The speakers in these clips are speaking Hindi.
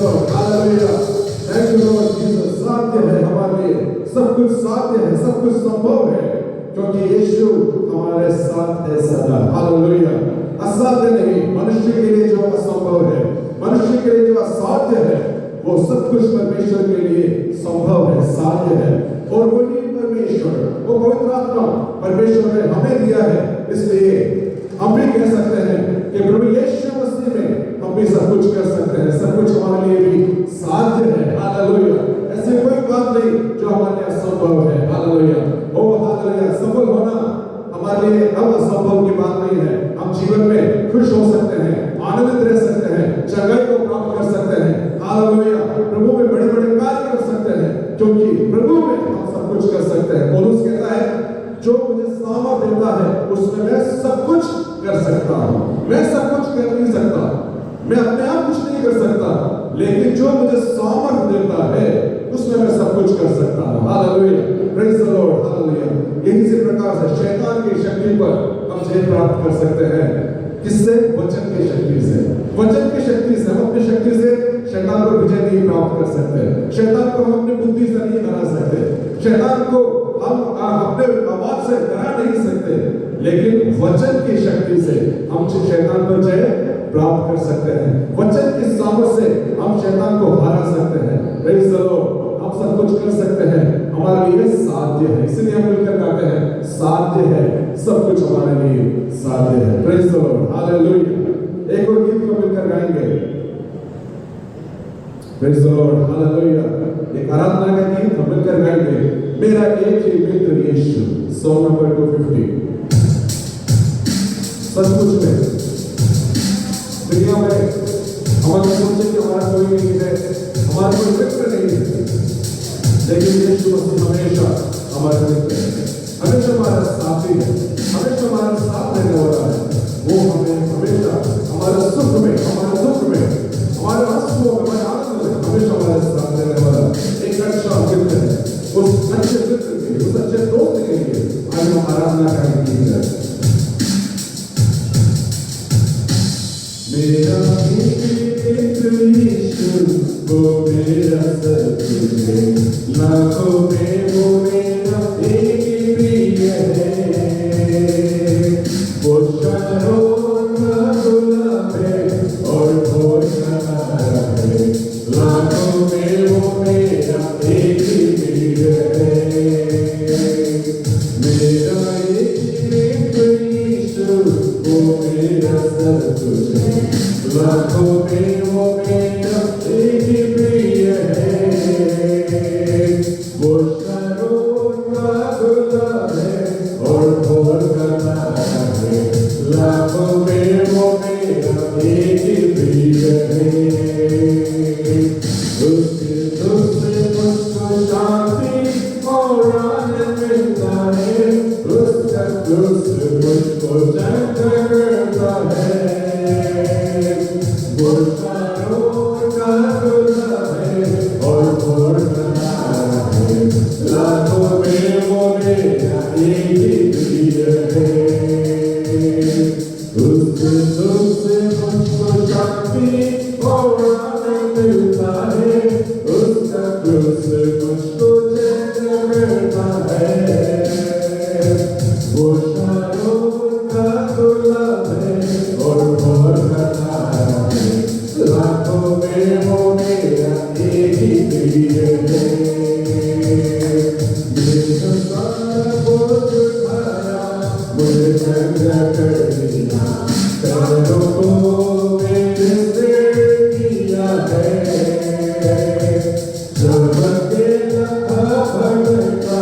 Lord, hallelujah. Thank you Lord Jesus. साध्य है हमारे लिए, सब कुछ साध्य है, सब कुछ संभव है, क्योंकि यीशु हमारे साथ है सदा। हालेलुया। असाध्य नहीं, मनुष्य के लिए जो असंभव है, मनुष्य के लिए जो असाध्य है, वो सब कुछ परमेश्वर के लिए संभव है, साध्य है। और वही परमेश्वर, वो पवित्र आत्मा परमेश्वर ने हमें दिया है, इसलिए हम भी कह सकते हैं कि प्रभु यीशु मसीह में हम भी सब कुछ कर सकते हैं, सब कुछ हमारे लिए भी साध्य है। हालेलुया। ऐसी कोई बात नहीं जो हमारे लिए असंभव है। हालेलुया। ओ हालेलुया। सफल होना हमारे लिए अब असंभव की बात नहीं है। हम जीवन में खुश हो सकते हैं, आनंदित रह सकते हैं, जगह को प्राप्त कर सकते हैं। हालेलुया। प्रभु में बड़े बड़े कार्य कर सकते हैं, क्योंकि प्रभु में हम सब कुछ कर सकते हैं। पौलुस कहता है, जो मुझे सामर्थ देता है उसमें मैं सब कुछ कर सकता हूं। मैं सब कुछ कर नहीं सकता, मैं अपने आप कुछ नहीं कर सकता, लेकिन जो मुझे सामर्थ देता है उसमें मैं सब कुछ कर सकता हूं। Hallelujah. Praise the Lord. Hallelujah. यही से प्रकार से शैतान की शक्ति पर हम जय प्राप्त कर सकते हैं। किससे? वचन की शक्ति से। वचन की शक्ति से। हम अपनी शक्ति से शैतान पर विजय नहीं प्राप्त कर सकते, शैतान को हम अपनी बुद्धि से नहीं हरा सकते, शैतान को हम अपने आवाज से हरा नहीं सकते, लेकिन वचन की शक्ति से हम शैतान पर जय प्राप्त कर सकते हैं। वचन की सामर्थ से हम शैतान को हरा सकते हैं। Praise the Lord. हम सब कुछ कर सकते हैं, हमारे लिए साध्य है। इसलिए हम मिलकर गाते हैं, साध्य है, सब कुछ हमारे लिए साध्य है। Praise the Lord. हालेलुया। एक और गीत को मिलकर गाएंगे। Praise the Lord. हालेलुया। एक आराधना का गीत हम मिलकर गाएंगे, मेरा एक ही मित्र यीशु, सॉन्ग नंबर 250। सचमुच में दुनिया में हमारे सोचे कि हमारा कोई नहीं है, हमारा कोई मित्र नहीं है, लेकिन यीशु मसीह हमेशा हमारा मित्र है, हमेशा हमारा साथी है, हमेशा हमारा साथ देने वाला है। वो हमें हमेशा हमारे सुख में, हमारे दुख में, हमारे आंसुओं में, हमारे आनंद में हमेशा हमारे साथ देने वाला एक अच्छा मित्र है। उस अच्छे मित्र के लिए, उस अच्छे दोस्त के लिए आज हम आराधना करेंगे। मेरा मित्र यीशु, वो मेरा सब कुछ है, लाखों में वो मेरा एक ही प्रिय है। वो शारोन का गुलाब है और भोर का तारा है, लाखों में वो मेरा एक ही प्रिय है। मेरा एक मित्र यीशु, वो मेरा सब कुछ है, लाखों में वो मेरा एक ही प्रिय है। वो शारोन का गुलाब है और भोर का तारा है, लाखों में वो मेरा एक ही प्रिय है। उसके दुख से मुझको शांति और आनंद मिलता है, उसका दुख से मुझको चैन करता है। वो शारोन का गुलाब है और भोर का तारा है, लाखों में वो मेरा एक ही प्रिय है। उसके दुख से मुझको शांति और आनंद मिलता है, उसका दुख से मुझको चैन करता है। वो शारोन का गुलाब है और भोर का तारा है, लाखों में वो मेरा एक ही प्रिय है। मेरा सारा बोझ उठाया, मुझे चंगा कर दिया, पैरों को मेरे से किया है। जब अकेला था भटका,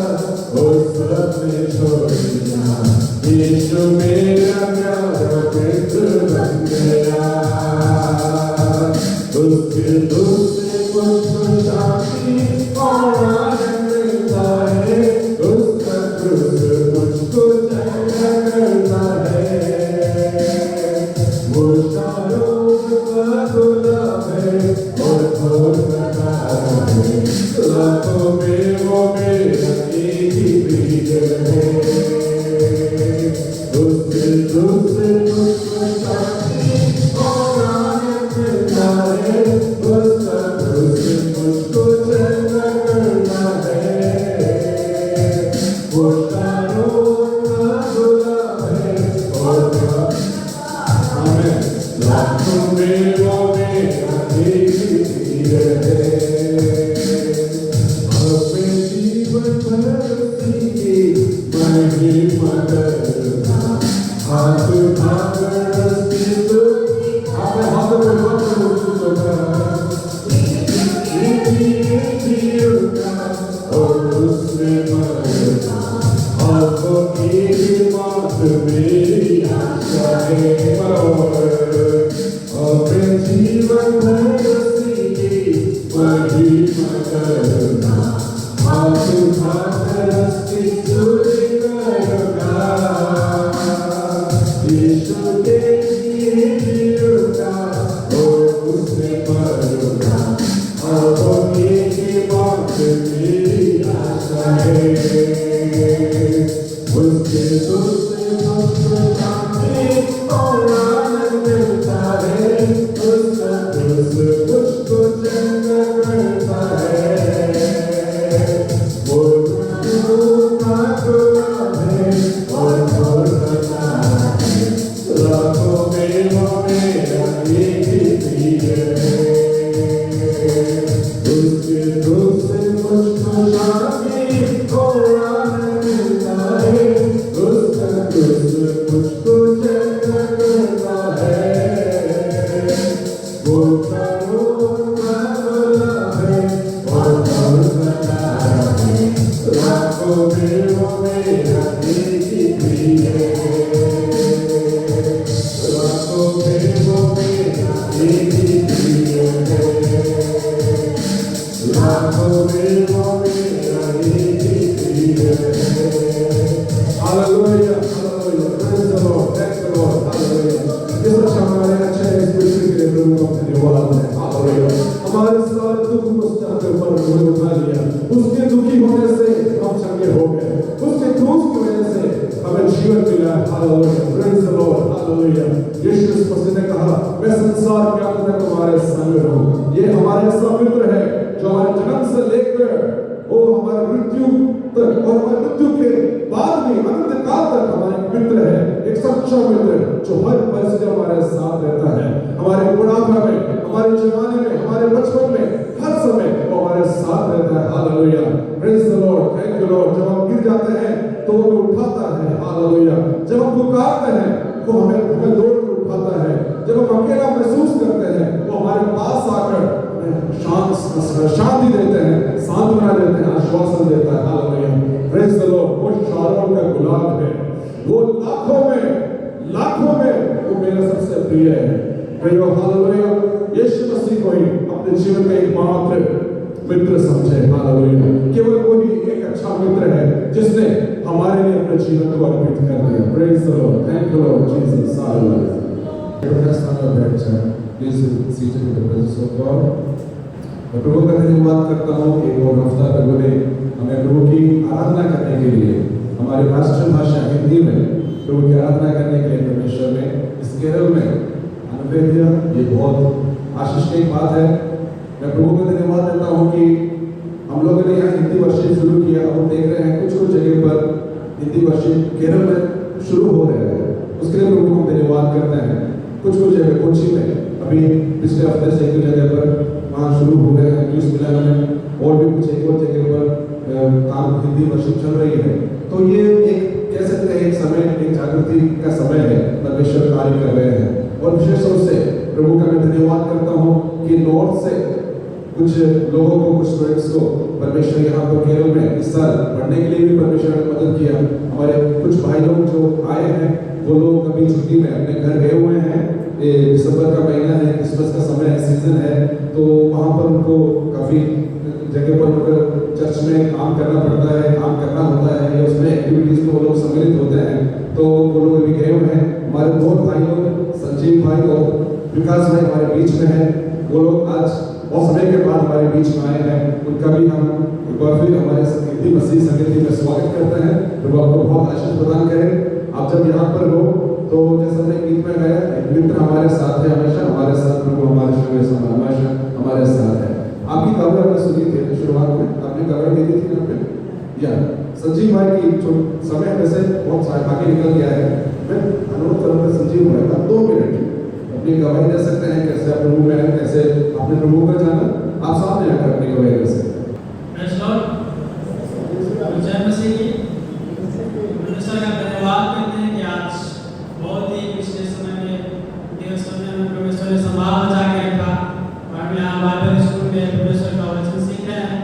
उस सबने छोड़ दिया, यीशु मेरा प्यारा मित्र बन गया। उसके दुख से मुझको शांति और आनंद मिलता है, उसका दुख मुझको चैन करता है। वो शारोन का गुलाब है और भोर का तारा है, लाखों में वो मेरा एक ही प्रिय है। उसके दुख से मुझको शांति और आनंद मिलता है, उसका Hallelujah, hallelujah. Praise the Lord. Thank the Lord. Hallelujah. इस अच्छा हमारे अच्छे इस पृथ्वी के लिए प्रभु का धन्यवाद है। Hallelujah. हमारे सारे दुख उसने अपने ऊपर उठा लिया। उसके दुखी होने से हम चंगे हो गए। उसके क्रूस की वजह से हमें जीवन मिला है। Hallelujah. Praise the Lord. Hallelujah. यीशु मसीह ने कहा, मैं संसार के अंत तक तुम्हारे संग रहूं। ये हमारे ऐसा मित्र है जो हमारे जन्म से लेकर वो हमारे मृत्यु तक और हमारे मृत्यु के बाद भी अनंत काल तक हमारे मित्र है। एक सच्चा मित्र जो हर परिस्थिति हमारे साथ रहता है। हमारे बुढ़ापे में, हमारे जवानी में, हमारे बचपन में, हर समय वो हमारे साथ रहता है। Hallelujah, praise the Lord, thank you Lord. जब हम गिर जाते हैं तो वो हमें उठाता है। हालेलुया, जब हम पुकारते हैं वो हमें दौड़ कर उठाता है। जब हम अकेला महसूस करते हैं वो हमारे पास आकर शांति देते हैं, सांत्वना देते हैं, आश्वासन देता है। Hallelujah, praise the Lord. वो शारोन का गुलाब है, वो लाखों में वो मेरा सबसे प्रिय है। प्रियो, हालेलुया, यीशु मसीह को ही अपने जीवन का एकमात्र मित्र समझे। हालेलुया, केवल वो ही एक अच्छा मित्र है जिसने हमारे लिए अपने जीवन को अर्पित कर दिया। Praise the Lord, thank you Lord Jesus. Hallelujah. Please seated in the presence of God. मैं प्रभु का धन्यवाद करता हूँ कि एक और हफ्ता प्रभु ने हमें प्रभु की आराधना करने के लिए हमारी राष्ट्रीय भाषा हिंदी में प्रभु की आराधना करने के लिए परमेश्वर ने इस केरल में अनुग्रह दिया। ये बहुत आशीष की बात है। मैं प्रभु का धन्यवाद देता हूँ कि हम लोगों ने यहाँ हिंदी वर्षिप शुरू किया। हम देख रहे हैं कुछ जगह पर हिंदी वर्षिप केरल में शुरू हो रहे हैं। उसके लिए प्रभु को धन्यवाद करते हैं। कुछ जगह कोची में अभी पिछले हफ्ते से एक जगह पर वहाँ शुरू हो गए हैं, न्यूज़ मिलान में, और भी कुछ एक और जगह पर काम हिंदी वर्षिप चल रही है। तो ये एक कह सकते हैं एक समय, एक जागृति का समय है। परमेश्वर कार्य कर रहे हैं और विशेष रूप से प्रभु का मैं धन्यवाद करता हूँ कि नॉर्थ से कुछ लोगों को, कुछ स्टूडेंट्स को परमेश्वर यहाँ पर केरल में इस साल पढ़ने के लिए भी परमेश्वर ने मदद किया। हमारे कुछ भाई लोग जो आए हैं वो लोग अभी छुट्टी में अपने घर गए हुए हैं। ये दिसंबर का महीना है, क्रिसमस का समय है, सीजन है, तो वहाँ पर उनको काफ़ी जगह पर उनको चर्च में काम करना पड़ता है, काम करना होता है, या उसमें एक्टिविटीज़ में वो लोग सम्मिलित होते हैं। तो वो लोग अभी गए हुए हैं। हमारे बहुत भाई लोग, संजीव भाई और विकास भाई हमारे बीच में हैं। वो लोग आज बहुत समय के बाद हमारे बीच में आए हैं। उनका भी हम एक बार फिर हमारे संगीति मसीह संगीति में स्वागत करते हैं। प्रभु आपको बहुत आशीष प्रदान करें। आप जब यहाँ पर हो तो जैसे हमने गीत में गाया, एक मित्र हमारे साथ है हमेशा, हमारे साथ प्रभु हमारे हमेशा हमारे साथ है। आपकी खबर हमने सुनी थी शुरुआत में, आपने खबर दी थी यहाँ पे, या संजीव भाई की जो समय वैसे बहुत आगे निकल गया है। मैं अनुरोध करूँगा संजीव भाई आप 2 मिनट अपनी गवाही दे सकते हैं, कैसे आप प्रभु में आए, कैसे आपने प्रभु को जाना, आप सामने आकर अपनी गवाही दे सकते हैं। धन्यवाद करते हैं कि आज बहुत ही पिछले समय में परमेश्वर ने संभाल बचा के रखा और हम यहाँ बाइबल स्कूल में परमेश्वर का वचन सीख रहे हैं।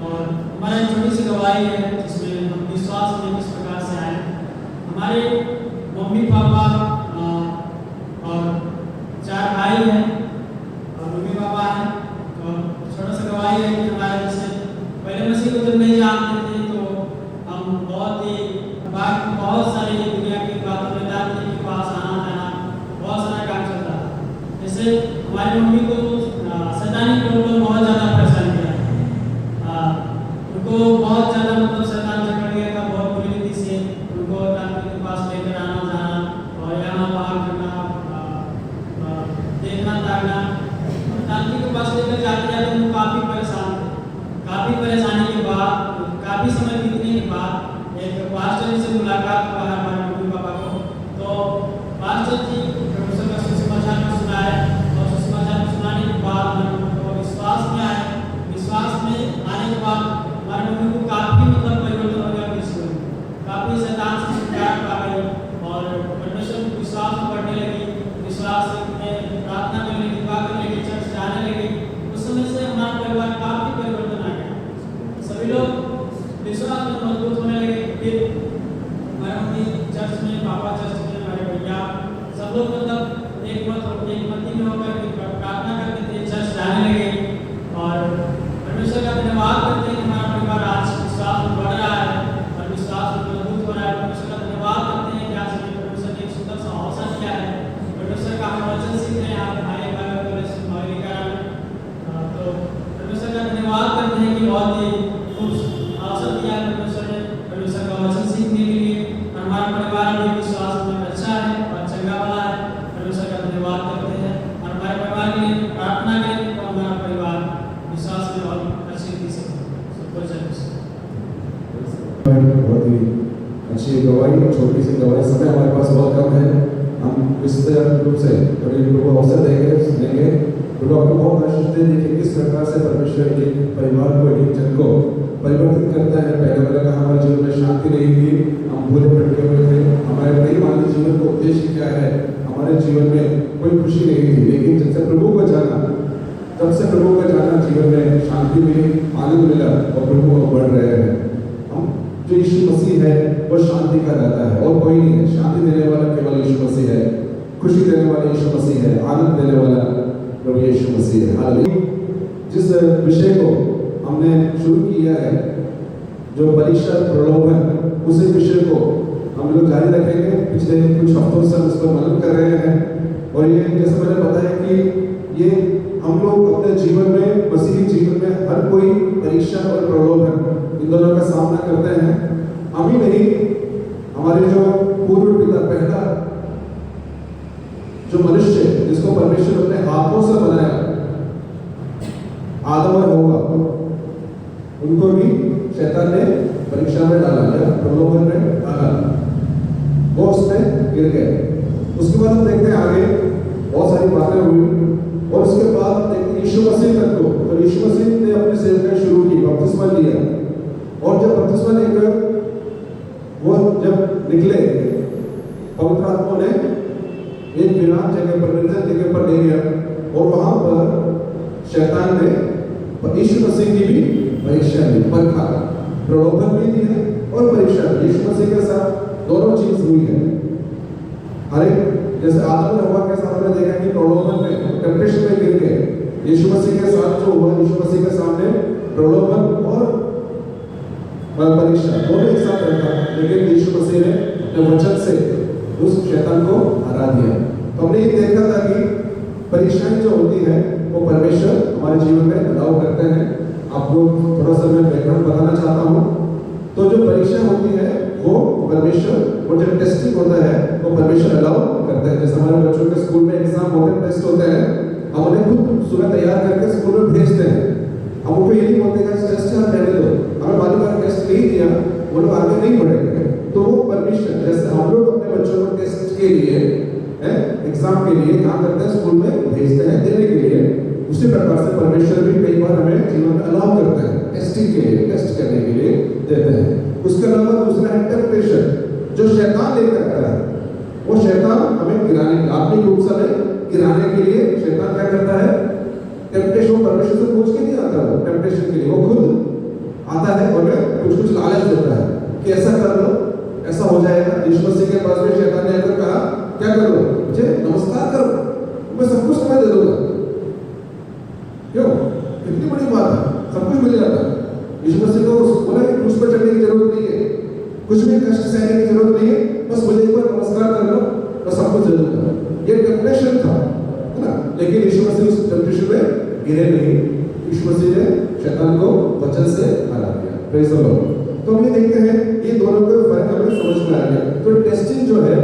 और हमारी छोटी सी गवाही है जिसमें हम विश्वास में किस प्रकार से आए। हमारे मम्मी पापा और 4 भाई हैं और मम्मी पापा हैं। और छोटा सा गवाही है कि हमारे जैसे पहले मसीह को जब नहीं जानते थे तो हम बहुत सारी दुनिया की बातों में दादी के पास आना जाना, बहुत सारा काम चलता था। जैसे हमारी मम्मी को शैतानी प्रॉब्लम बहुत ज़्यादा परेशान किया। उनको बहुत ज़्यादा मतलब शैतान पकड़ गया था, बहुत बुरी रीति से उनको दादी के पास लेकर आना जाना और यहाँ वहाँ करना, देखना ताकना। दादी के पास लेकर जाते जाते वो काफ़ी परेशान थे। काफ़ी परेशानी के बाद, काफ़ी समय बीतने के बाद एक पास्टर जी से मुलाकात हुआ है हमारे मम्मी पापा को। तो पास्टर जी परमेश्वर का सुसमाचार को सुनाए और सुसमाचार को सुनाने के बाद उनको विश्वास में आए। विश्वास में आने के बाद हमारे मम्मी को काफ़ी मतलब परिवर्तन हो गया। काफ़ी शैतान से छुटकारा पा गई और परमेश्वर को विश्वास में बढ़ने लगी। विश्वास में प्रार्थना करने लगी, दुआ करने लगी, चर्च जाने लगी। उस समय से हमारा परिवार काफ़ी परिवर्तन आ गया। सभी लोग विश्वास में मजबूत होने लगे। फिर हमारे मम्मी चर्च में, पापा चर्च में, हमारे भैया सब लोग मतलब एक मत में होकर प्रार्थना करते थे, चर्च जाने लगे और परमेश्वर का बहुत ही खूब अवसर दिया है परमेश्वर ने परमेश्वर का वचन सीखने के लिए। और हमारा परिवार भी विश्वास में अच्छा है और चंगा वाला है। परमेश्वर का धन्यवाद करते हैं और हमारे परिवार के लिए प्रार्थना करें तो हमारा परिवार विश्वास में और अच्छी रीति से बहुत ही अच्छी गवाही, छोटी सी गवाही। समय हमारे पास बहुत कम है, हम विस्तार रूप से कभी लोगों को अवसर देंगे, सुनेंगे। लोग आपको बहुत आशीष दे देखिए किस प्रकार से परमेश्वर एक परिवार को, एक जन को परिवर्तित करता है। पहले वाला कहा हमारे जीवन में शांति नहीं थी, हम भूले भटके हुए थे, हमारे नहीं मानव जीवन का उद्देश्य क्या है, हमारे जीवन में कोई खुशी नहीं थी। लेकिन जब से प्रभु को जाना, जीवन में शांति मिली, आनंद मिला और प्रभु को बढ़ रहे हैं। हम जो यीशु मसीह है वो शांति का रहता है और कोई नहीं है। शांति देने वाला केवल यीशु मसीह है, खुशी देने वाला यीशु मसीह है, आनंद देने वाला प्रभु यीशु मसीह है। हालेलुया। जिस विषय को हमने शुरू किया है, जो परीक्षा प्रलोभन, उसी विषय को हम लोग जारी रखेंगे। पिछले कुछ हफ्तों से हम इस पर मनन कर रहे हैं और ये जैसे मैंने बताया कि ये हम लोग अपने जीवन में, मसीही जीवन में हर कोई परीक्षा और प्रलोभन इन दोनों का सामना करते हैं। हम ही नहीं, हमारे जो पूर्व पिता, पहला जो मनुष्य जिसको परमेश्वर अपने हाथों से बनाया, आदम और हव्वा, उनको भी शैतान ने परीक्षा में डाला या प्रलोभन में डाला, वो उसमें गिर गए। उसके बाद हम देखते हैं आगे बहुत सारी बातें हुई और उसके बाद देखते यीशु मसीह तक को, और यीशु मसीह ने अपनी सेवकाई शुरू की, बपतिस्मा लिया। और जब बपतिस्मा लेकर वो जब निकले, पवित्र आत्मा ने एक विराट जगह पर, निर्जन जगह पर ले गया और वहां पर शैतान ने यीशु मसीह की भी परीक्षा ली, परखा, प्रलोभन भी दी है और परीक्षा भी। यीशु मसीह के साथ दोनों चीज हुई है। अरे जैसे आदम और हव्वा के साथ हमने देखा कि प्रलोभन में, टेम्पटेशन में गिर गए, यीशु मसीह के साथ जो हुआ, यीशु मसीह के सामने प्रलोभन और परीक्षा दोनों एक साथ रखा, लेकिन यीशु मसीह ने अपने वचन से उस शैतान को हरा दिया। तो हमने ये देखा था कि परीक्षाएं जो होती है वो परमेश्वर हमारे जीवन में अलाउ करते हैं। आपको थोड़ा सा मैं बैकग्राउंड बताना चाहता हूँ। तो जो परीक्षा होती है वो परमेश्वर, वो जो टेस्टिंग होता है वो परमेश्वर अलाउ करते हैं। जैसे हमारे बच्चों के स्कूल में एग्जाम होते हैं, टेस्ट होते हैं, हम उन्हें खुद सुबह तैयार करके स्कूल में भेजते हैं। हम उनको ये नहीं बोलते कि टेस्ट आप रहने दो, हमें बार बार टेस्ट नहीं दिया, वो लोग आगे नहीं बढ़ेंगे। तो वो परमिशन, जैसे हम लोग अपने बच्चों को टेस्ट के लिए, एग्जाम के लिए काम करते हैं, स्कूल में भेजते हैं देने के लिए, उसी प्रकार से परमेश्वर भी कई बार हमें जीवन में अलाउ करते हैं टेस्टिंग के लिए, टेस्ट करने के लिए देते हैं। उसके अलावा दूसरा है टेम्पटेशन, जो शैतान लेकर आता है। वो शैतान हमें गिराने, आत्मिक रूप से गिराने के लिए शैतान क्या करता है, टेम्पटेशन परमेश्वर से पूछ के नहीं आता, वो टेम्पटेशन के लिए वो खुद आता है और कुछ कुछ लालच देता है कि ऐसा कर लो, ऐसा हो जाएगा। यीशु मसीह के पास में शैतान ने आकर कहा क्या कर लो, मुझे नमस्कार करो, मैं सब कुछ तुम्हें दे दूंगा। क्यों? कितनी बड़ी बात है, सब कुछ मिल जाता है। यीशु मसीह को बोला कि क्रूस पर चढ़ने की जरूरत नहीं है, कुछ भी कष्ट सहने की जरूरत नहीं है, बस मुझे एक बार नमस्कार कर लो, मैं सब कुछ दे दूंगा। ये टेम्पटेशन था, है ना? लेकिन यीशु मसीह उस टेम्पटेशन में गिरे नहीं। यीशु मसीह ने शैतान को वचन से हरा दिया। Praise the Lord. तो हम ये देखते हैं ये दोनों का फर्क हमें समझ में आ गया। तो टेस्टिंग जो है,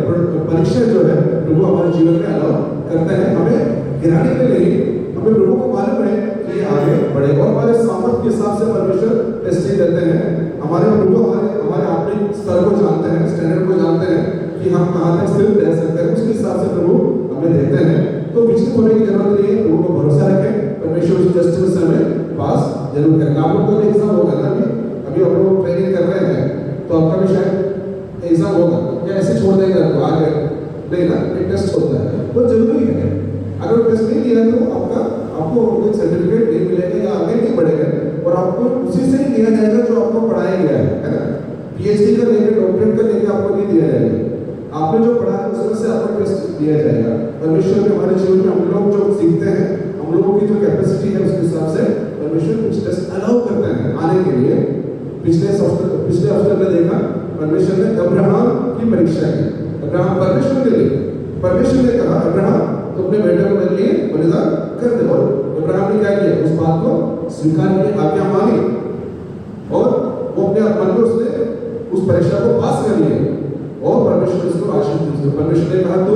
परीक्षा जो है, प्रभु हमारे जीवन में अलाउ करते हैं, हमें गिराने के लिए। हमें प्रभु को मालूम है कि ये आगे बढ़ेगा और हमारे सामर्थ्य के हिसाब से परमेश्वर टेस्टिंग देते हैं। हमारे प्रभु हमारे आत्मिक स्तर को जानते हैं, स्टैंडर्ड को जानते हैं कि हम कहाँ तक स्थिर रह सकते हैं, उसके हिसाब से प्रभु हमें देते हैं। तो विचलित होने की जरूरत नहीं है, प्रभु को भरोसा रखें, परमेश्वर उस टेस्ट से हमें पास जरूर करेंगे। आप लोग को एग्जाम होगा ना, अभी आप लोग ट्रेनिंग कर रहे हैं तो आपका भी शायद एग्जाम होगा, या ऐसे छोड़ देंगे आपको आगे नहीं ना, एक टेस्ट होता है, वो जरूरी है। अगर टेस्ट नहीं लिया तो आपको कोई सर्टिफिकेट नहीं मिलेगा या आगे नहीं बढ़ेगा, और आपको उसी से ही लिया जाएगा जो आपको पढ़ाया गया है ना। पीएचडी का लेके, डॉक्टरेट का लेके आपको नहीं दिया जाएगा, आपने जो पढ़ा है उसमें से आपको टेस्ट दिया जाएगा। परमेश्वर के हमारे जीवन में हम लोग जो सीखते हैं, हम लोगों की जो कैपेसिटी है उसके हिसाब से परमेश्वर कुछ टेस्ट अलाउ करते हैं आने के लिए। पिछले हफ्ते में देखा, परमेश्वर ने अब्राहम की परीक्षा की। अब्राहम परमेश्वर के लिए, परमेश्वर ने कहा अब्राहम तो अपने बेटे को मेरे लिए बलिदान कर दे, और अब्राहम ने क्या किया, उस बात को स्वीकार किया, आज्ञा मानी उस परीक्षा को पास कर लिया और परमेश्वर उसको आशीष दी। परमेश्वर ने कहा तू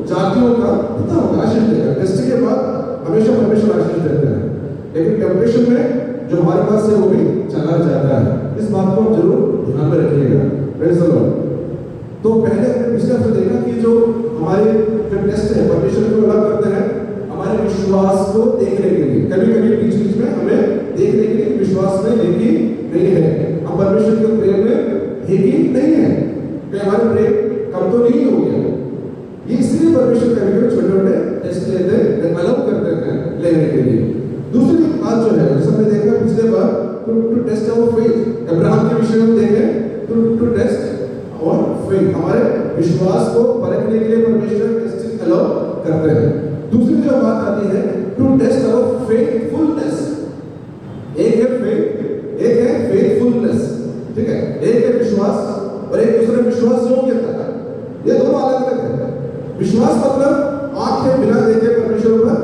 जातियों का पिता होगा, आशीष देगा। टेस्ट के बाद हमेशा परमेश्वर आशीष देते हैं, लेकिन टेम्पटेशन में जो हमारे पास है वो भी चला जाता है। इस बात को जरूर ध्यान में रखिएगा। Praise the Lord. तो पहले हमने पिछले हफ्ते देखा कि जो हमारे जो टेस्ट है परमेश्वर को अलग करते हैं हमारे विश्वास को देखने के लिए। कभी कभी बीच बीच में हमें देखने के लिए विश्वास में हेगी नहीं है, हम परमेश्वर के प्रेम में हेगी नहीं है, कि हमारा प्रेम कम तो नहीं हो गया। ये इसलिए परमेश्वर कभी कभी छोटे छोटे टेस्ट लेते हैं, अलाउ करते हैं लेने के लिए। दूसरी बात जो है जैसे हमने देखा पिछले बार to test our faith, Abraham के विषय में देखें टू टेस्ट और फेथ, हमारे विश्वास को परखने के लिए परमेश्वर टेस्टिंग अलाउ करते हैं। दूसरी जो बात आती है टू टेस्ट आवर फेथफुलनेस। एक है फेथ, एक है फेथफुलनेस, ठीक है। एक है विश्वास और एक दूसरा विश्वास योग्यता। ये दोनों अलग अलग है। विश्वास मतलब आंखें बिना देखे परमेश्वर पर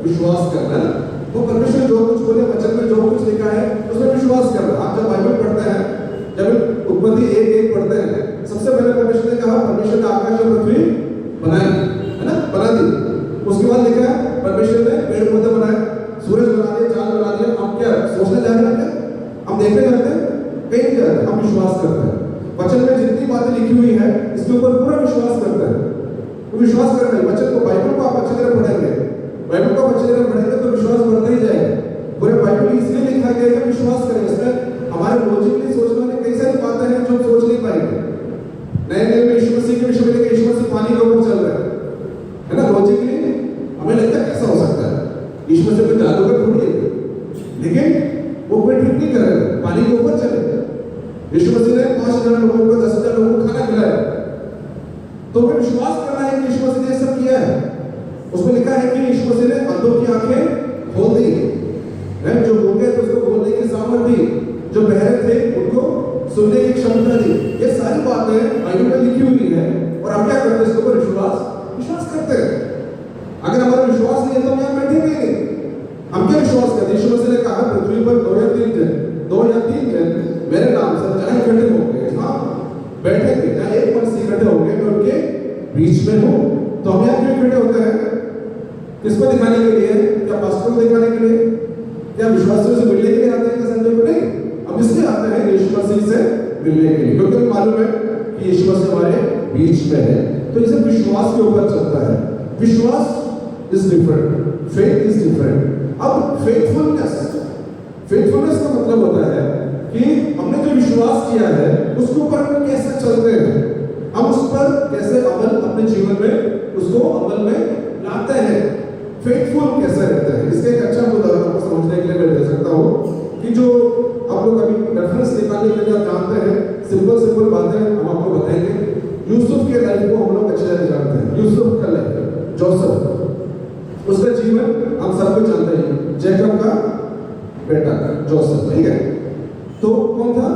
विश्वास करना। वो परमेश्वर जो कुछ बोले वचन में जो कुछ लिखा है उसमें विश्वास करना। आप जब बाइबल पढ़ते हैं, जब उत्पत्ति 1:1 पढ़ते हैं, सबसे पहले परमेश्वर ने कहा परमेश्वर ने आकाश और पृथ्वी बनाई, है ना, बना दी। उसके बाद लिखा है परमेश्वर ने पेड़ पौधे बनाए, सूरज बना दिया, चांद बना दिया। हम क्या सोचने जा रहे हैं? क्या हम देखने जाते हैं? कहीं नहीं जाते, हम विश्वास करते हैं। वचन में जितनी बातें लिखी हुई है इसके ऊपर पूरा विश्वास करते हैं। तो विश्वास करना है वचन को, बाइबल को आप अच्छी तरह पढ़ेंगे, बाइबल को अच्छी तरह पढ़ेंगे तो विश्वास बढ़ता ही जाएगा। पूरे बाइबल इसलिए लिखा गया है कि विश्वास करें। इसमें हमारे लॉजिकली सोचने वाली कई सारी बातें हैं जो हम सोच नहीं पाएंगे। नए नए में यीशु मसीह के विषय में लेकर यीशु मसीह पानी के ऊपर चल रहा है ना, लॉजिकली हमें लगता है कैसा हो सकता है, यीशु मसीह कोई जादूगर थोड़ी है, लेकिन वो कोई ट्रिक नहीं कर रहे थे, पानी के ऊपर चले। यीशु मसीह ने 5,000 लोगों को 10,000 लोगों को खाना खिलाया। तो हमें विश्वास करना है कि यीशु मसीह ने सब किया है। उसमें लिखा है कि यीशु मसीह ने अंधों की आंखें खोल दी है, जो गूंगे थे उसको बोलने की सामर्थ्य दी, जो बहरे थे उनको सुनने की क्षमता दी। ये सारी बातें बाइबल में लिखी हुई है और हम क्या करते हैं? इसके ऊपर विश्वास करते हैं। अगर हमारा विश्वास नहीं है तो हम यहाँ बैठेंगे नहीं। हम क्या विश्वास करते हैं? यीशु मसीह ने कहा पृथ्वी पर 2 या 3 जन मेरे नाम से जहाँ इकट्ठे होंगे, हाँ बैठेंगे, जहाँ एक मन से इकट्ठे होंगे मैं उनके बीच में हूँ। तो हम यहाँ क्यों इकट्ठे होते हैं? किसको दिखाने के लिए? क्या पास्टर को दिखाने के लिए? क्या विश्वासियों से मिलने के लिए आते हैं? संजय को नहीं, हम इसलिए आते हैं यीशु मसीह से मिलने के लिए, क्योंकि हमें मालूम है कि यीशु मसीह हमारे बीच में है। तो इसे विश्वास के ऊपर चलता है। विश्वास is different, faith is different. अब फेथफुलनेस का मतलब होता है कि हमने जो विश्वास किया है उसके ऊपर हम कैसे चलते हैं, हम उस पर कैसे अमल अपने जीवन में उसको अमल में लाते हैं, फेथफुल कैसे रहते हैं। इसके एक अच्छा उदाहरण आपको समझने के लिए मैं दे सकता हूँ कि जो आप लोग अभी रेफरेंस निकालने के लिए आप जानते हैं, सिंपल बातें हम आपको बताएंगे। यूसुफ के लाइफ को हम लोग अच्छे से जानते हैं। यूसुफ का लाइफ, जोसेफ, उसका जीवन हम सब कुछ जानते हैं। जैकब का बेटा जोसेफ, ठीक है। तो कौन था?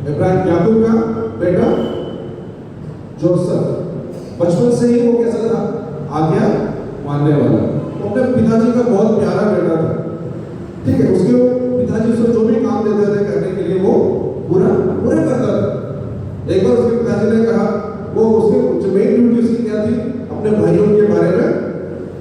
इब्राहिम याकूब का बेटा जोसेफ। बचपन से ही वो कैसा था? आज्ञा मानने वाला। वो अपने पिताजी का बहुत प्यारा बेटा था, ठीक है। उसके पिताजी उसको जो भी काम देते थे करने के लिए वो पूरा करता था। एक बार उसके पिताजी ने कहा, वो उसकी जो मेन ड्यूटी उसकी क्या थी? अपने भाइयों के बारे में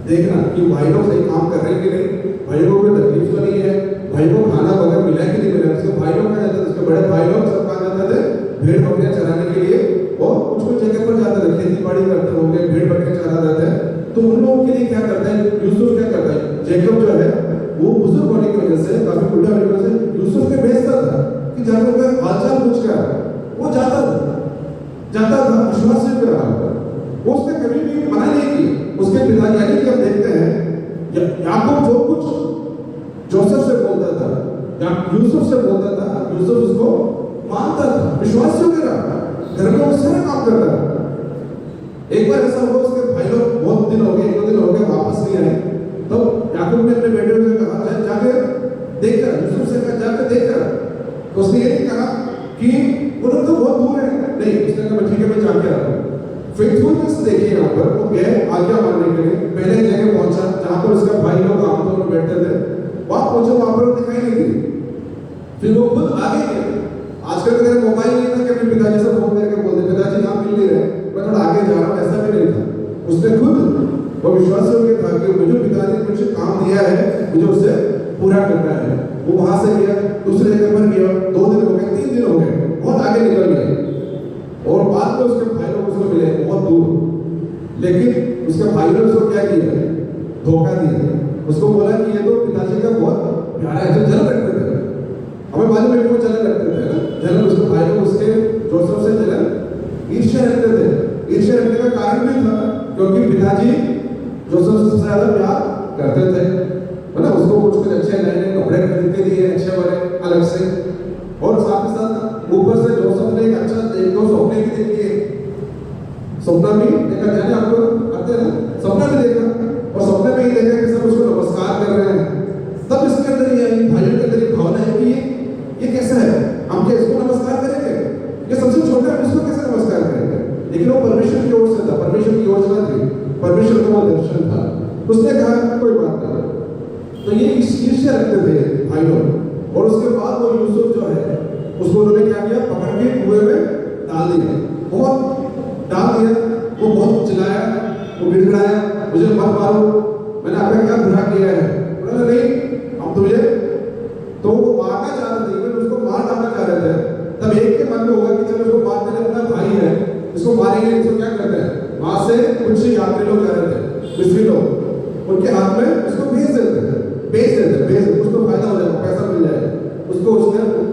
देखना कि भाई लोग सही काम कर रहे हैं कि नहीं, भाइयों को कोई तकलीफ तो नहीं है, भाइयों को खाना वगैरह मिला कि नहीं मिला। उसके भाई लोग क्या जाते थे, उसके बड़े भाई लोग सब कहाँ जाते थे? भेड़ बकरियां चराने के लिए, और कुछ जगह पर जाते थे, खेती बाड़ी करते होंगे, भेड़ बकरियां चरा देते हैं। तो उन लोगों के लिए क्या करता है यूसुफ? क्या करता है? जैकब जो है वो बुजुर्ग होने की वजह से, काफी बुढ़ा होने की वजह से यूसुफ के भेजता था कि जाकर का हालचाल पूछ कर वो जाता था, विश्वास से रहा। वो उसने कभी भी मना नहीं की। उसके पिताजी, यानी कि हम देखते हैं याकूब जो कुछ जोसेफ से बोलता था या यूसुफ से बोलता था, यूसुफ उसको मानता था, विश्वास से रहा, घर में वो सारा काम करता था। एक बार ऐसा हुआ, उसके भाई लोग बहुत दिन हो गए, 1-2 दिन हो गए, वापस नहीं आए। तो याकूब ने अपने बेटे से कहा, जाकर देख कर, यूसुफ से कहा जाकर देख कर। तो उसने ये नहीं कहा कि वो लोग तो बहुत दूर है, नहीं, उसने कहा ठीक है मैं जाके आता हूँ। फेथफुलनेस देखिए यहाँ पर, वो गए आज्ञा मानने के लिए, पहले जगह पहुंचा जहाँ पर उसका भाई लोग आमतौर पर बैठते थे। वहां पहुंचे, वहां पर दिखाई नहीं दी, आगे गया। आजकल मेरे मोबाइल नहीं था कि अपने पिताजी से फोन करके बोलते पिताजी आप मिल नहीं रहे, मैं थोड़ा आगे जा रहा हूँ, ऐसा भी नहीं था। उसने खुद वो विश्वास हो गया था कि मुझे पिताजी ने मुझे काम दिया है, मुझे उसे पूरा करना है। वो वहां से गया, दूसरे जगह पर गया, 2 दिन हो गए, 3 दिन हो गए, बहुत आगे निकल गए। और बाद में उसके भाई लोग उसको मिले बहुत दूर, लेकिन उसके भाई ने उसको क्या किया, धोखा दिया। उसको बोला कि ये तो पिताजी का बहुत प्यारा है, जो जलन रखते थे, हमें मालूम है कि वो जलन रखते थे ना, जलन उसके भाई लोग उसके जोसेफ से जलन ईर्ष्या रखते थे। ईर्ष्या रखने का कारण भी था क्योंकि पिताजी जोसेफ से ज्यादा प्यार करते थे, है ना। उसको कुछ अच्छे नए नए कपड़े खरीद के दिए, अच्छे वाले अलग से, और साथ ही साथ ऊपर से जोसेफ ने एक अच्छा 1-2 सपने भी देखे, सपना भी देखा, जाने आपको करते ना, सपना भी देखा, और सपने में ही देखा कि सब उसको नमस्कार कर रहे हैं। तब इसके अंदर ये भाइयों के अंदर ये भावना है कि ये कैसा है, हम क्या इसको नमस्कार करेंगे, ये सबसे छोटा है, इसको कैसे नमस्कार करेंगे। लेकिन वो परमेश्वर की ओर से था, परमेश्वर की योजना थी, परमेश्वर का वो दर्शन था। उसने कहा कोई बात नहीं। तो ये ईर्ष्या रखते थे भाई लोग। और उसके बाद वो यूसुफ जो है उसको उन्होंने क्या किया, पकड़ के कुएं में डाल दिया, बहुत डाल दिया। वो बहुत चिल्लाया, वो गिड़गिड़ाया, मुझे मत मारो, मैंने आपका क्या बुरा किया है। उन्होंने नहीं, हम तुझे, तो वो मारना चाह रहे थे, लेकिन उसको मार डालना चाह रहे थे। तब एक के मन में होगा कि चलो उसको मारने अपना भाई है, इसको मारेंगे, इसको क्या करते हैं। वहां से कुछ यात्री लोग कह रहे थे, मिस्री लोग, उनके हाथ में उसको भेज देते थे, उसको फायदा हो जाएगा, पैसा मिल जाएगा उसको।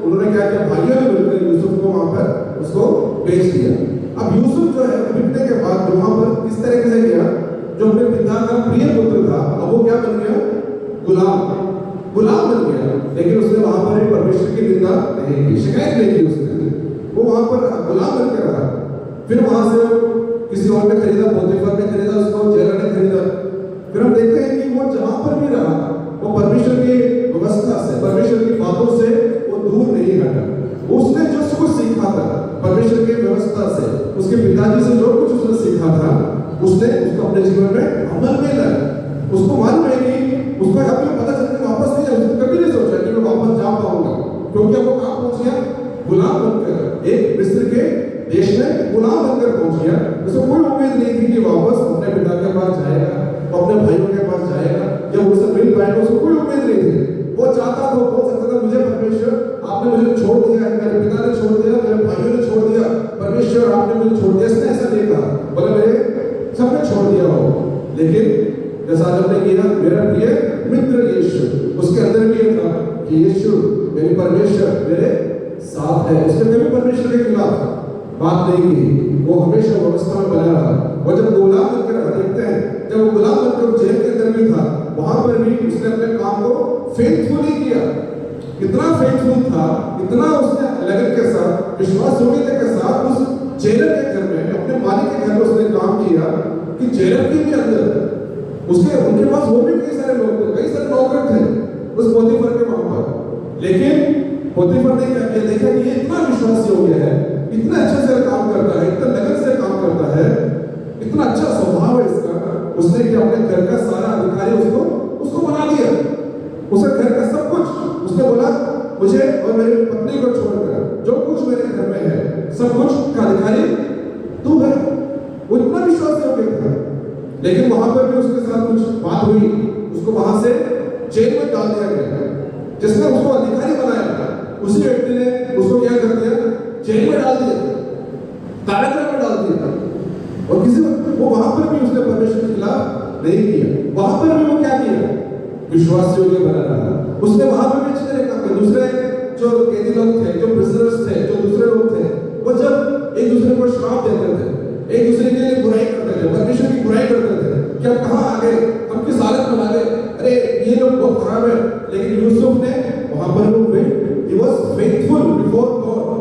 उन्होंने क्या किया, भाइयों ने मिलकर यूसुफ को वहां पर उसको बेच दिया। अब यूसुफ जो है बिकने के बाद वहां पर किस तरीके से गया, जो अपने पिता का प्रिय पुत्र था, अब वो क्या बन गया, गुलाम बन गया। लेकिन उसने वहां पर परमेश्वर की निंदा नहीं की, शिकायत नहीं की उसने, वो वहां पर गुलाम बन के रहा। फिर वहां से किसी और ने खरीदा, पोतीफर ने खरीदा उसको, जेलर ने खरीदा। फिर हम देखते हैं कि वो जहां पर भी रहा, वो परमेश्वर की व्यवस्था से, परमेश्वर की बातों से वो दूर नहीं हटा। उसने जो कुछ सीखा था परमेश्वर की व्यवस्था से, उसके पिताजी से जो कुछ उसने सीखा था, उसने उसको अपने जीवन में अमल में लाया। उसको मालूम है कि उसको कभी पता चलता है वापस नहीं जाए, कभी नहीं सोचा कि मैं वापस जा पाऊंगा, क्योंकि अब वो कहाँ पहुंच गया, गुलाम बनकर, एक मिस्र के देश में गुलाम बनकर पहुंच गया। उसको कोई उम्मीद नहीं थी कि वापस अपने पिता के पास जाएगा, अपने भाइयों के पास जाएगा, या उनसे मिल पाएगा, उसको कोई उम्मीद नहीं थी। वो चाहता था, बोल सकता था, मुझे परमेश्वर आपने मुझे छोड़ दिया है, मेरे पिता ने छोड़ दिया, मेरे भाइयों ने छोड़ दिया, परमेश्वर आपने मुझे छोड़ दिया। इसने ऐसा नहीं कहा, बोले मेरे सबने छोड़ दिया हो, लेकिन जैसा हमने किया, मेरा प्रिय मित्र यीशु, उसके अंदर भी ये था कि यीशु मेरे परमेश्वर मेरे साथ है। उसने कभी परमेश्वर के खिलाफ बात नहीं की, वो हमेशा व्यवस्था में बना रहा। वो जब गुलाम बनकर देखते हैं, जब वो गुलाम बनकर जेल के अंदर भी था, वहां पर भी उसने अपने काम को फेथफुली किया। इतना फेथफुल था, इतना उसने लगन के साथ, विश्वास योग्यता के साथ उस जेलर के घर में, अपने मालिक के घर में उसने काम किया कि जेलर के भी अंदर उनके पास वो भी कई सारे लोग थे, कई सारे नौकर थे उस पोतीफर के वहां पर। लेकिन पोतीफर ने क्या किया, देखा कि ये इतना विश्वास योग्य है, इतना अच्छे से काम करता है, इतना लगन से काम करता है, इतना अच्छा स्वभाव है इसका। उसने क्या अपने घर का सारा अधिकारी उसको बना दिया, उसे घर का सब कुछ। उसने बोला मुझे और मेरी पत्नी को छोड़कर जो कुछ मेरे घर में है, सब कुछ का अधिकारी तू है। वो इतना विश्वास योग्य था। लेकिन वहां पर भी उसके साथ कुछ बात हुई, उसको वहां से जेल में डाल दिया गया। जिसने उसको अधिकारी बनाया, उसी व्यक्ति ने उसको क्या कर दिया, जेल में डाल दिया, कारागृह में डाल दिया। और किसी वो वहां पर भी उसने परमेश्वर के खिलाफ नहीं किया। वहां पर भी वो क्या किया, विश्वास योग्य बना रहा। उसने वहां पर भी अच्छे तरह काम किया। दूसरे जो कैदी लोग थे, जो प्रिजनर्स थे, जो दूसरे लोग थे, वो जब एक दूसरे को श्राप देते थे, एक दूसरे के लिए बुराई करते थे, परमेश्वर की बुराई करते थे कि अब कहाँ आ गए, हम किस हालत में आ गए, अरे ये लोग बहुत खराब है। लेकिन यूसुफ ने वहां पर वो he was faithful before God,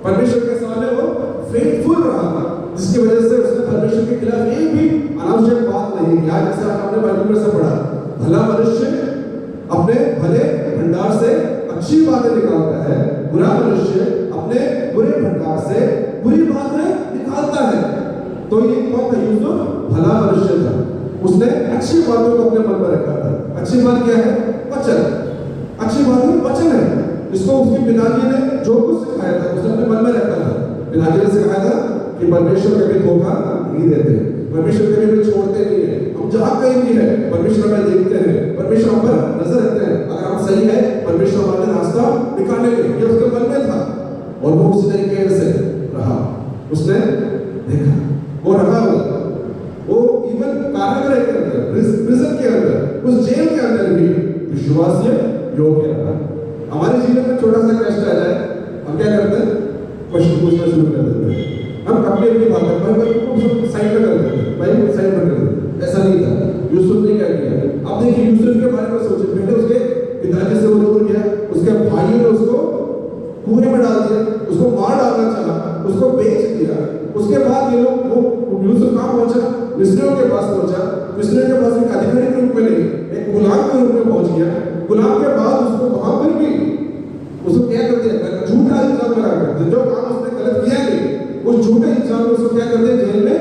परमेश्वर के सामने वो फेथफुल रहा था, जिसकी वजह से उसने परमेश्वर के खिलाफ एक भी अनावश्यक बात नहीं की। आज जैसे आपने बाइबल में से पढ़ा, भला मनुष्य अपने भले भंडार से अच्छी बातें निकालता है, बुरा मनुष्य अपने बुरे भंडार से बुरी बातें निकालता है। तो ये कौन था, यूसुफ भला मनुष्य था। उसने अच्छी बातों को अपने मन में रखा था। अच्छी बात क्या है, वचन। अच्छी बात है वचन है। इसको उसके पिताजी ने जो कुछ सिखाया था उसने अपने मन में रखा था। पिताजी ने सिखाया था कि परमेश्वर कभी धोखा नहीं देते, परमेश्वर कभी भी छोड़ते नहीं है। हम जहाँ कहीं भी है परमेश्वर में देखते हैं, परमेश्वर हम पर नजर रखते हैं। अगर हम सही है परमेश्वर हमारे रास्ता निकालेंगे, ये उसके मन में था और वो उसी तरीके से रहा। उसने देखा वो रहा हुआ, वो इवन कारागृह के अंदर, प्रिजन के अंदर, उस जेल के अंदर भी विश्वासीय योग्य रहा। हमारे जीवन में छोटा सा कष्ट आ जाए हम क्या करते हैं, क्वेश्चन पूछना शुरू कर देते हैं। हम अपनी अपनी बातें पर साइड में कर देते हैं, भाई साइड में कर देते हैं। ऐसा नहीं था, यूसुफ ने क्या किया। अब देखिए यूसुफ के बारे में सोचिए, पहले उसके पिताजी से वो दूर गया, उसके भाइयों ने उसको कुएं में डाल दिया, उसको मार डालना चाहा, उसको बेच दिया। उसके बाद ये लोग, वो यूसुफ कहाँ पहुंचा, मिस्रियों के पास पहुंचा। मिस्रियों के पास एक अधिकारी के रूप में नहीं, एक गुलाम के रूप में पहुंच गया। गुलाम के बाद उसको वहां पर भी उसको क्या कर दिया, झूठा इल्जाम लगा कर, जो काम उसने गलत किया नहीं उस झूठे इल्जाम में उसको क्या कर दिया, जेल में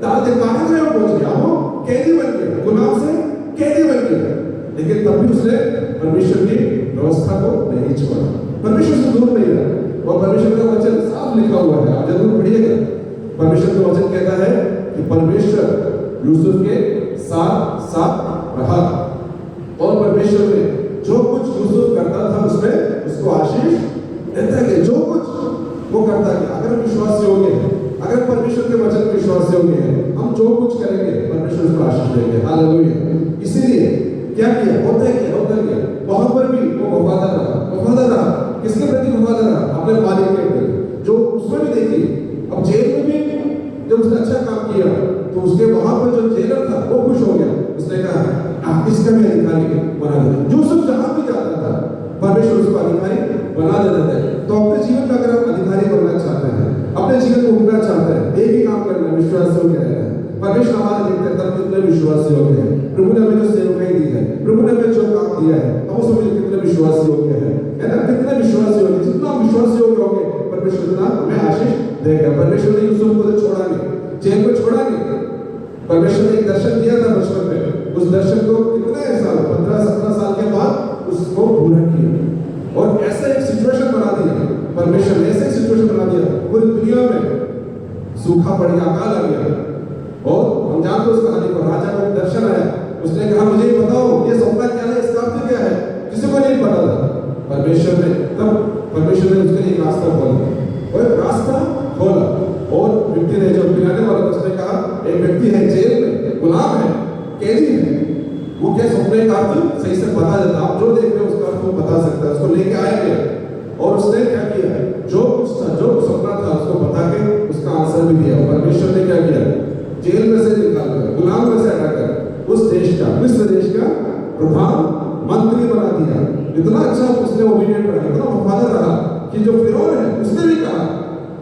डाल दिया। कारागृह में पहुंच गया, वो कैदी बन गया, गुलाम से कैदी बन गया। लेकिन तब भी उसने परमेश्वर की व्यवस्था को नहीं छोड़ा, परमेश्वर से दूर नहीं रहा। और परमेश्वर का वचन साफ लिखा हुआ है, आप जरूर पढ़िएगा। परमेश्वर का वचन कहता है कि परमेश्वर यूसुफ के साथ साथ रहा और परमेश्वर ने जो कुछ यूसुफ करता था उसमें उसको आशीष देता गया। जो कुछ वो करता गया, अगर हम विश्वास योग्य हैं, अगर परमेश्वर के वचन विश्वास योग्य है, हम जो कुछ करेंगे परमेश्वर उसको आशीष देंगे। हालेलुया। इसीलिए क्या किया, होता गया। वहां पर भी वो वफादार रहा। किसके प्रति वफादार रहा, अपने मालिक के प्रति। जो उसमें भी देखिए, अब जेल में भी जब उसने अच्छा काम किया तो उसके वहां पर जो जेलर था वो खुश हो गया। उसने कहा इसका भी अधिकारी बना देता। यूसुफ जहां भी जाता था परमेश्वर उसको अधिकारी बना देता था। तो अपने जीवन में अगर आप अधिकारी बनना चाहते हैं, अपने जीवन को उठना चाहते हैं, एक ही काम करना है, विश्वास योग्य रहना है। परमेश्वर हमारे देखते हैं तब कितने विश्वास योग्य है। प्रभु ने हमें जो सेवकाई दी है, प्रभु ने हमें जो काम दिया है, हम उसमें कितने विश्वास योग्य है ना, कितने विश्वास योग्य। जितना विश्वास योग्य होंगे परमेश्वर उतना हमें आशीष देगा। परमेश्वर ने यूसुफ को तो छोड़ा नहीं, जेल में छोड़ा नहीं। परमेश्वर ने एक दर्शन दिया था बचपन में, उस दर्शन को कितने साल, 15-17 साल के बाद उसको पूरा किया और ऐसा एक सिचुएशन बना दिया। परमेश्वर ने ऐसा एक सिचुएशन बना दिया, पूरी दुनिया में सूखा पड़ गया, अकाल आ गया। और हम जानते उस कहानी को, राजा को दर्शन आया, उसने कहा मुझे बताओ ये सपना क्या है, इसका अर्थ क्या है। किसी को नहीं पता था। परमेश्वर ने उसके लिए एक रास्ता खोला और एक रास्ता खोला। और व्यक्ति ने, जो पिलाने वाला उसने कहा एक व्यक्ति है जेल में, गुलाम है, कैदी है, वो क्या सपने का अर्थ सही से बता देता। आप जो देख रहे हो उसका अर्थ वो बता सकता है। उसको लेके आया गया और उसने क्या किया, जो कुछ था, जो सपना था उसको बता के उसका आंसर भी दिया। परमेश्वर ने क्या किया, जेल में से निकाल कर, गुलाम में से हटाकर उस देश का, मिस्र देश का प्रधानमंत्री बना दिया। इतना अच्छा उसने ओबीडिएंट रहा, इतना वफादार रहा कि जो फिरौन है उसने भी कहा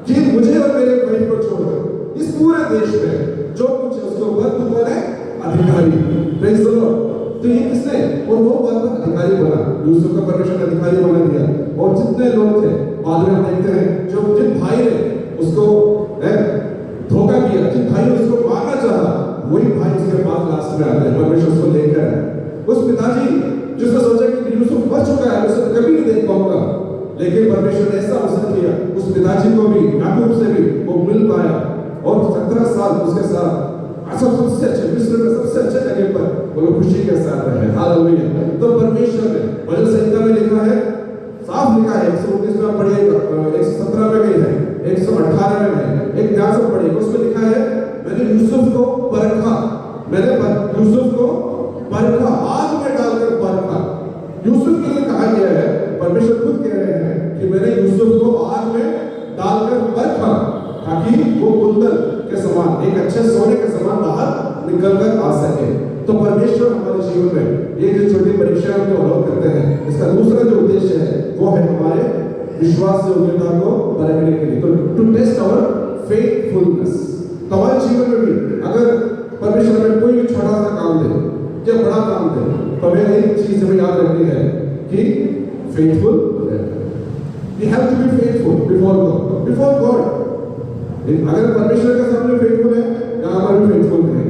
कि मुझे और मेरे भाई को छोड़कर इस पूरे देश में जो कुछ है उसके ऊपर तू कौन है, अधिकारी। Praise the Lord. तो ये किसने, और वो बात अधिकारी बना, यूसुफ का परमेश्वर ने अधिकारी बना दिया। और जितने लोग थे बाद में हम देखते हैं, जो जिन भाई ने उसको धोखा किया, जिन भाई ने उसको मारना चाहा, वही भाई उसके पास लास्ट में आते हैं। परमेश्वर उसको लेकर आए। उस पिताजी जिसने सोचा कि यूसुफ मर चुका है, उसे कभी नहीं देख पाऊंगा, लेकिन परमेश्वर ने ऐसा अवसर किया उस पिताजी को भी, याकूब से भी वो मिल पाया और 17 साल उसके साथ सबसे अच्छे, मिस्र में सबसे अच्छे जगह पर वो लोग खुशी के साथ रहे। हालेलुया। तो परमेश्वर ने भजन संहिता में लिखा है, साफ लिखा है, 119 में पढ़िएगा, 117 में भी है, 118 में है, एक ध्यान से पढ़िएगा। उसमें लिखा है मैंने यूसुफ को परखा, आग में डालकर परखा। यूसुफ के लिए कहा गया है, परमेश्वर खुद कह रहे हैं कि मैंने यूसुफ को आग में डालकर परखा ताकि वो कुंदन के समान, एक अच्छे सोने के समान बाहर निकल कर आ सके। तो परमेश्वर हमारे जीवन में ये जो छोटी परीक्षाएं को अलाउ करते हैं, इसका दूसरा जो उद्देश्य है वो है हमारे विश्वास योग्यता को परखने के लिए, तो टू टेस्ट आवर फेथफुलनेस। तो हमारे जीवन में भी अगर परमेश्वर हमें कोई भी छोटा सा काम दे या बड़ा काम दे, तो हमें एक चीज हमें याद रखनी है कि faithful, we have to be faithful before God। अगर परमेश्वर के सामने फेथफुल है, यहाँ पर भी फेथफुल है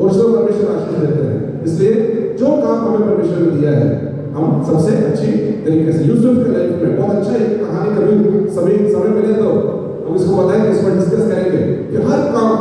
और उसको परमेश्वर आशीष देते हैं। इसलिए जो काम हमें परमेश्वर ने दिया है हम सबसे अच्छी तरीके से यूसुफ के लाइफ में बहुत अच्छा एक कहानी कभी समय मिले तो हम इसको बताएंगे, इस पर डिस्कस करेंगे कि हर काम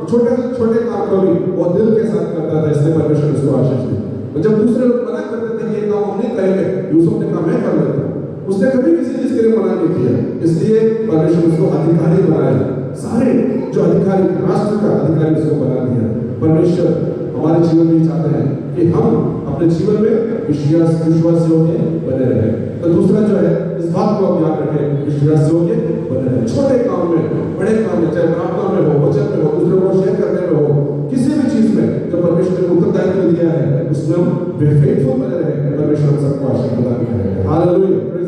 छोटे छोटे काम को भी वो दिल के साथ करता था, इसलिए परमेश्वर उसको आशीष दी। और जब दूसरे लोग मना करते थे कि ये काम हम नहीं करेंगे, यूसुफ ने कहा मैं कर लेता हूं। उसने कभी किसी चीज के लिए मना नहीं किया, इसलिए परमेश्वर उसको अधिकारी बनाया। सारे जो अधिकारी, राष्ट्र का अधिकारी उसको बना दिया। परमेश्वर हमारे जीवन में चाहते हैं कि हम अपने जीवन में विश्वास योग्य बने रहे। तो दूसरा जो है, इस बात को हम याद रखें, विश्वास योग्य बने रहे। छोटे काम में, बड़े काम में, चाहे प्रार्थना में हो, वचन में हो, दूसरों को शेयर करने में हो, किसी भी चीज में जो परमेश्वर ने उत्तरदायित्व दिया है उसमें हम फेथफुल बने रहे। परमेश्वर हम सबको आशीर्वाद करेगा। हालेलुया।